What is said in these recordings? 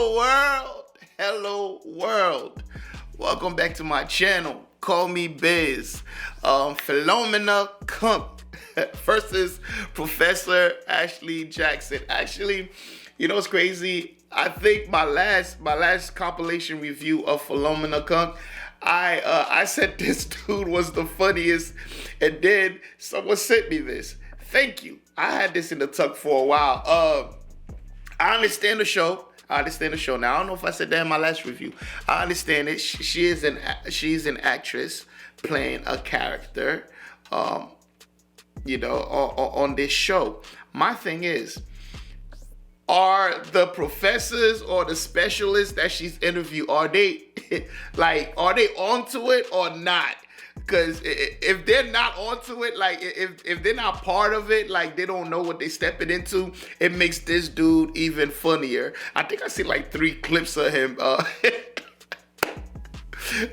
Hello world, hello world. Welcome back to my channel. Call me Biz. Philomena Cunk versus Professor Ashley Jackson. Actually, you know what's crazy? I think my last compilation review of Philomena Cunk, I said this dude was the funniest, and then someone sent me this. Thank you. I had this in the tuck for a while. I understand the show. Now, I don't know if I said that in my last review. I understand it. She's an actress playing a character, on this show. My thing is, are the professors or the specialists that she's interviewed, are they onto it or not? Because if they're not onto it, like if they're not part of it, like they don't know what they're stepping into, it makes this dude even funnier. I think I see like 3 clips of him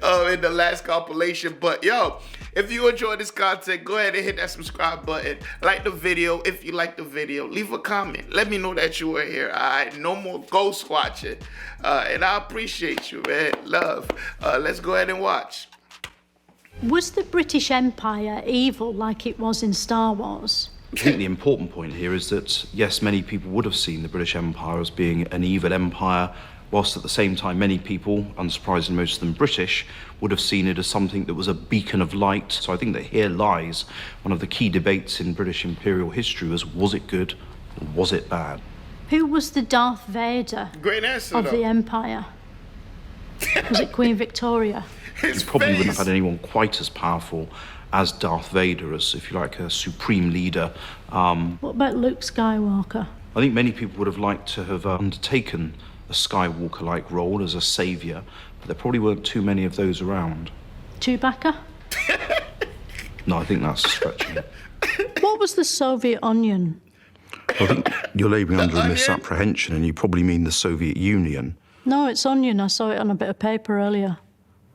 in the last compilation. But yo, if you enjoy this content, go ahead and hit that subscribe button. Like the video if you like the video. Leave a comment. Let me know that you were here. Alright, no more ghost watching. And I appreciate you, man. Love. Let's go ahead and watch. Was the British Empire evil like it was in Star Wars? I think the important point here is that, yes, many people would have seen the British Empire as being an evil empire, whilst at the same time many people, unsurprisingly most of them British, would have seen it as something that was a beacon of light. So I think that here lies one of the key debates in British imperial history: was it good or was it bad? Who was the Darth Vader Great answer, of the Empire? Was it Queen Victoria? You probably wouldn't have had anyone quite as powerful as Darth Vader, as, if you like, a supreme leader. What about Luke Skywalker? I think many people would have liked to have undertaken a Skywalker-like role as a saviour, but there probably weren't too many of those around. Chewbacca? No, I think that's stretching it. What was the Soviet Union? I think you're labouring under a misapprehension, and you probably mean the Soviet Union. No, it's onion. I saw it on a bit of paper earlier.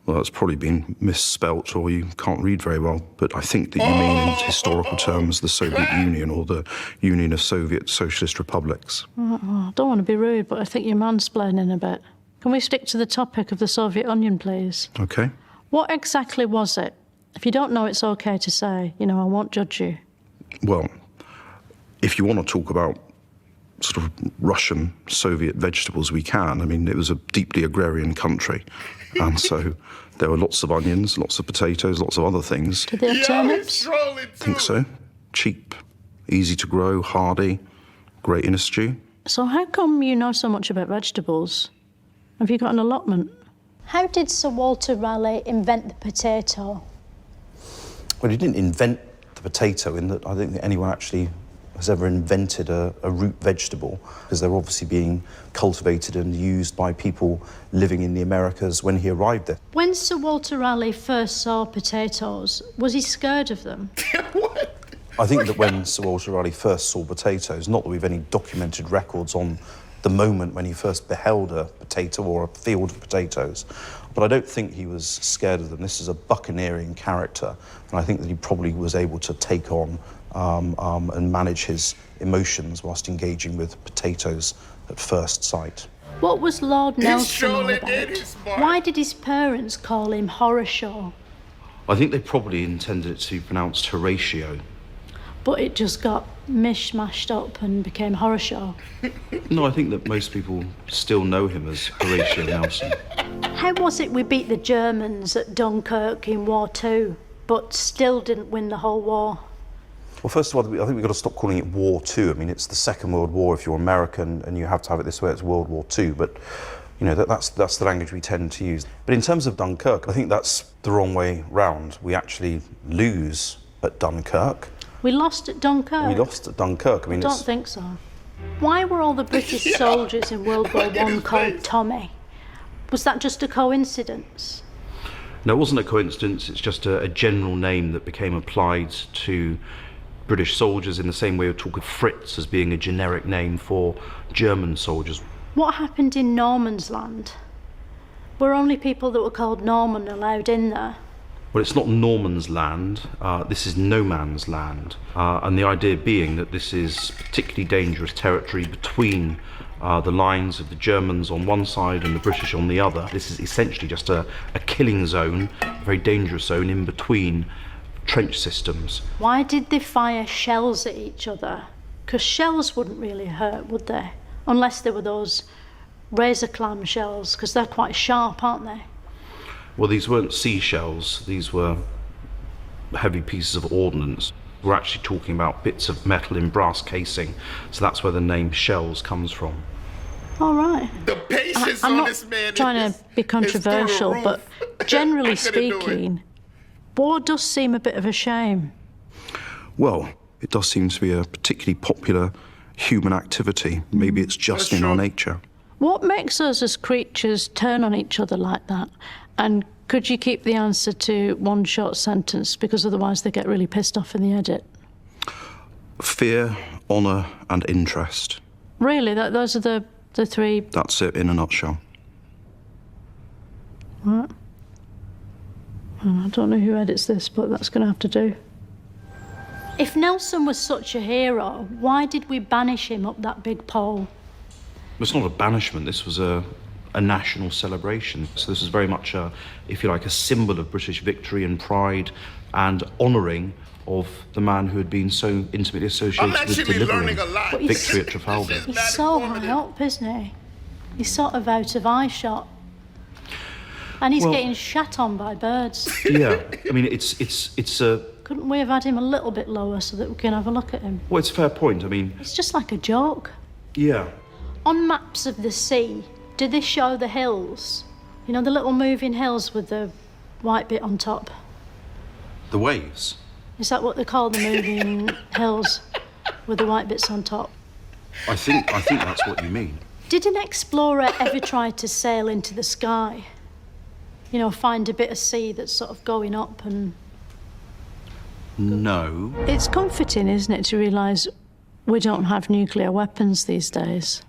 Well, that's probably been misspelt, or you can't read very well. But I think that you mean in historical terms the Soviet Union, or the Union of Soviet Socialist Republics. I don't want to be rude, but I think you're mansplaining a bit. Can we stick to the topic of the Soviet Union, please? OK. What exactly was it? If you don't know, it's OK to say. I won't judge you. Well, if you want to talk about sort of Russian Soviet vegetables, we can. I mean, it was a deeply agrarian country, and so there were lots of onions, lots of potatoes, lots of other things. Did they have turnips? I think so. Cheap, easy to grow, hardy, great in a stew. So how come you know so much about vegetables? Have you got an allotment? How did Sir Walter Raleigh invent the potato? Well, he didn't invent the potato, in that I don't think anyone actually has ever invented a root vegetable, because they're obviously being cultivated and used by people living in the Americas when he arrived there. When Sir Walter Raleigh first saw potatoes, was he scared of them? What? I think that when Sir Walter Raleigh first saw potatoes, not that we've any documented records on the moment when he first beheld a potato or a field of potatoes, but I don't think he was scared of them. This is a buccaneering character, and I think that he probably was able to take on and manage his emotions whilst engaging with potatoes at first sight. What was Lord Nelson all surely about? did, he's smart. Why did his parents call him Horatio? I think they probably intended it to be pronounced Horatio. But it just got mishmashed up and became Horatio. No, I think that most people still know him as Horatio Nelson. How was it we beat the Germans at Dunkirk in War II, but still didn't win the whole war? Well, first of all, I think we've got to stop calling it War II. I mean, it's the Second World War if you're American, and you have to have it this way, it's World War II. But, that's the language we tend to use. But in terms of Dunkirk, I think that's the wrong way round. We actually lose at Dunkirk. We lost at Dunkirk? We lost at Dunkirk. I don't think so. Why were all the British soldiers in World War I called Tommy? Was that just a coincidence? No, it wasn't a coincidence. It's just a general name that became applied to British soldiers in the same way we talk of Fritz as being a generic name for German soldiers. What happened in Norman's Land? Were only people that were called Norman allowed in there? Well, it's not Norman's land, this is no man's land. And the idea being that this is particularly dangerous territory between the lines of the Germans on one side and the British on the other. This is essentially just a killing zone, a very dangerous zone in between trench systems. Why did they fire shells at each other? Because shells wouldn't really hurt, would they? Unless they were those razor clam shells, because they're quite sharp, aren't they? Well, these weren't seashells, these were heavy pieces of ordnance. We're actually talking about bits of metal in brass casing, so that's where the name shells comes from. All right. The patience I'm on not this man trying is, to be is through the controversial, roof. but generally I couldn't do it. speaking, war does seem a bit of a shame. Well, it does seem to be a particularly popular human activity. Maybe it's just That's in our true. nature. What makes us as creatures turn on each other like that? And could you keep the answer to one short sentence, because otherwise they get really pissed off in the edit? Fear, honour and interest. Really, those are the three. That's it in a nutshell. Right. I don't know who edits this, but that's going to have to do. If Nelson was such a hero, why did we banish him up that big pole? It's not a banishment, this was a national celebration. So this was very much, if you like, a symbol of British victory and pride and honouring of the man who had been so intimately associated I'm with actually delivering learning a lot. But he's- victory at Trafalgar. This is He's not so high informative. up, isn't he? He's sort of out of eye shot. And he's Well- getting shat on by birds. Yeah, I mean, it's a, Couldn't we have had him a little bit lower so that we can have a look at him? well, it's a fair point. I mean, It's just like a joke. yeah. On maps of the sea, do they show the hills? You know, the little moving hills with the white bit on top? The waves. Is that what they call the moving hills with the white bits on top? I think that's what you mean. Did an explorer ever try to sail into the sky? You know, find a bit of sea that's sort of going up and... No. It's comforting, isn't it, to realise we don't have nuclear weapons these days?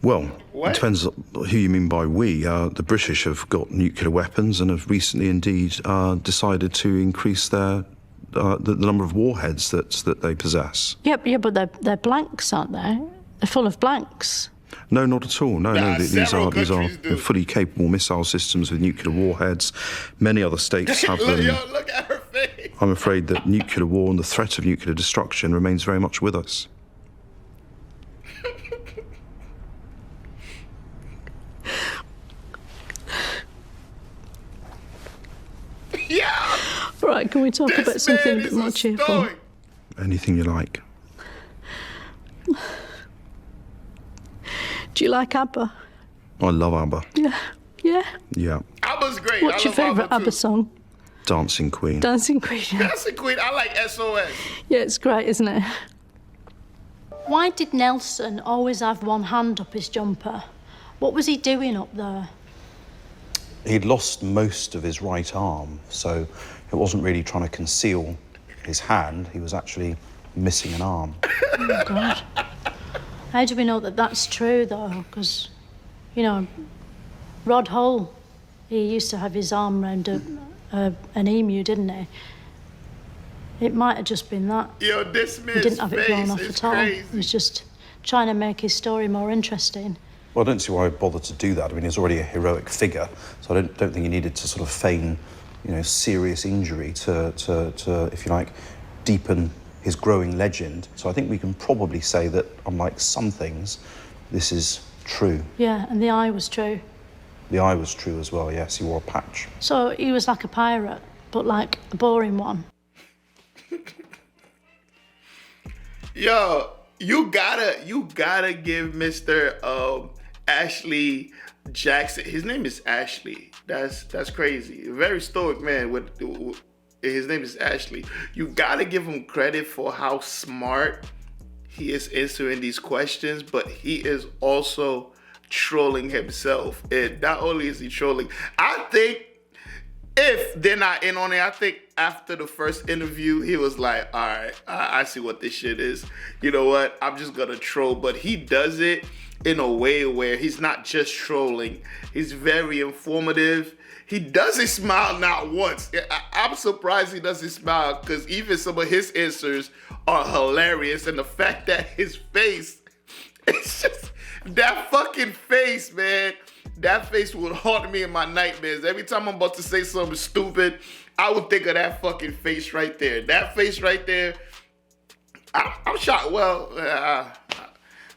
Well, What? it depends who you mean by we. The British have got nuclear weapons and have recently indeed decided to increase the number of warheads that they possess. Yeah, but they're blanks, aren't they? They're full of blanks. No, not at all. No, Nah, these are several countries do. fully capable missile systems with nuclear warheads. Many other states have Look, them. yo, look at her face. I'm afraid that nuclear war and the threat of nuclear destruction remains very much with us. Yeah. Right, can we talk about This something a man bit is more a cheerful? stoic. Anything you like. Do you like ABBA? I love ABBA. Yeah. Yeah. Yeah. ABBA's great. What's I your love favourite too. ABBA song? Dancing Queen. Dancing Queen. That's a queen. I like SOS. Yeah, it's great, isn't it? Why did Nelson always have one hand up his jumper? What was he doing up there? He'd lost most of his right arm, so it wasn't really trying to conceal his hand. He was actually missing an arm. Oh, God. How do we know that that's true, though? Because, you know, Rod Hull, he used to have his arm round an emu, didn't he? It might have just been that. Yo, this He man's didn't have it blown face off is at all. He crazy. was just trying to make his story more interesting. Well, I don't see why I'd bother to do that. I mean, he's already a heroic figure, so I don't think he needed to sort of feign, serious injury to, if you like, deepen his growing legend. So I think we can probably say that, unlike some things, this is true. Yeah, and the eye was true. The eye was true as well, yes, he wore a patch. So he was like a pirate, but like a boring one. Yo, you gotta give Mr. Ashley Jackson. His name is Ashley. That's crazy. A very stoic man. His name is Ashley. You gotta give him credit for how smart he is answering these questions, but he is also trolling himself. And not only is he trolling, I think if they're not in on it, I think after the first interview, he was like, all right, I see what this shit is. You know what? I'm just gonna troll. But he does it in a way where he's not just trolling. He's very informative. He doesn't smile not once. I'm surprised he doesn't smile because even some of his answers are hilarious. And the fact that his face, it's just, That fucking face, man. That face would haunt me in my nightmares. Every time I'm about to say something stupid, I would think of that fucking face right there. That face right there. I'm shocked. Well,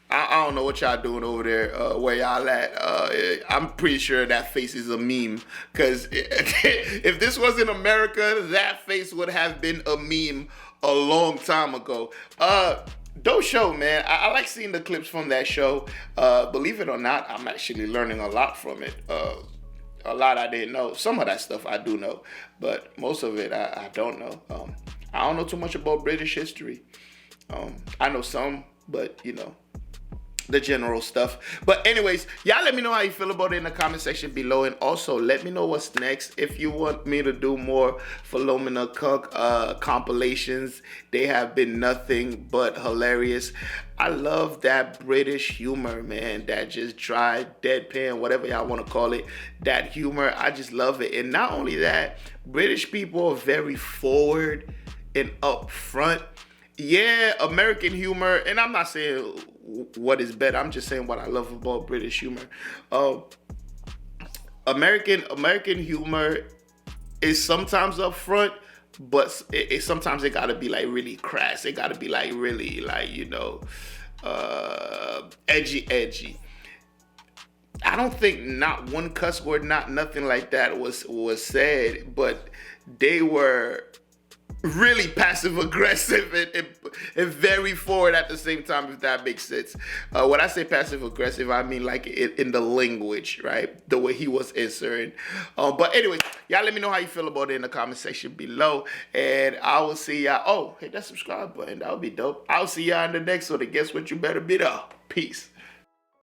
I don't know what y'all doing over there, where y'all at. I'm pretty sure that face is a meme. Because if this was in America, that face would have been a meme a long time ago. Dope show, man. I like seeing the clips from that show. Believe it or not, I'm actually learning a lot from it. A lot I didn't know. Some of that stuff I do know. But most of it I don't know. I don't know too much about British history. I know some, but you know, the general stuff. But anyways, y'all let me know how you feel about it in the comment section below. And also let me know what's next. If you want me to do more Philomena Cunk compilations, they have been nothing but hilarious. I love that British humor, man. That just dry, deadpan, whatever y'all want to call it. That humor, I just love it. And not only that, British people are very forward and upfront. Yeah, American humor, and I'm not saying what is better. I'm just saying what I love about British humor. American humor is sometimes upfront, but sometimes it gotta be like really crass. It gotta be like really like, you know, edgy. I don't think not one cuss word, not nothing like that was said, but they were really passive aggressive and very forward at the same time, if that makes sense. When I say passive aggressive, I mean like in the language, right? The way he was answering. But anyways, y'all let me know how you feel about it in the comment section below. And I will see y'all. Oh, hit that subscribe button. That would be dope. I'll see y'all in the next one. And guess what? You better be there. Peace.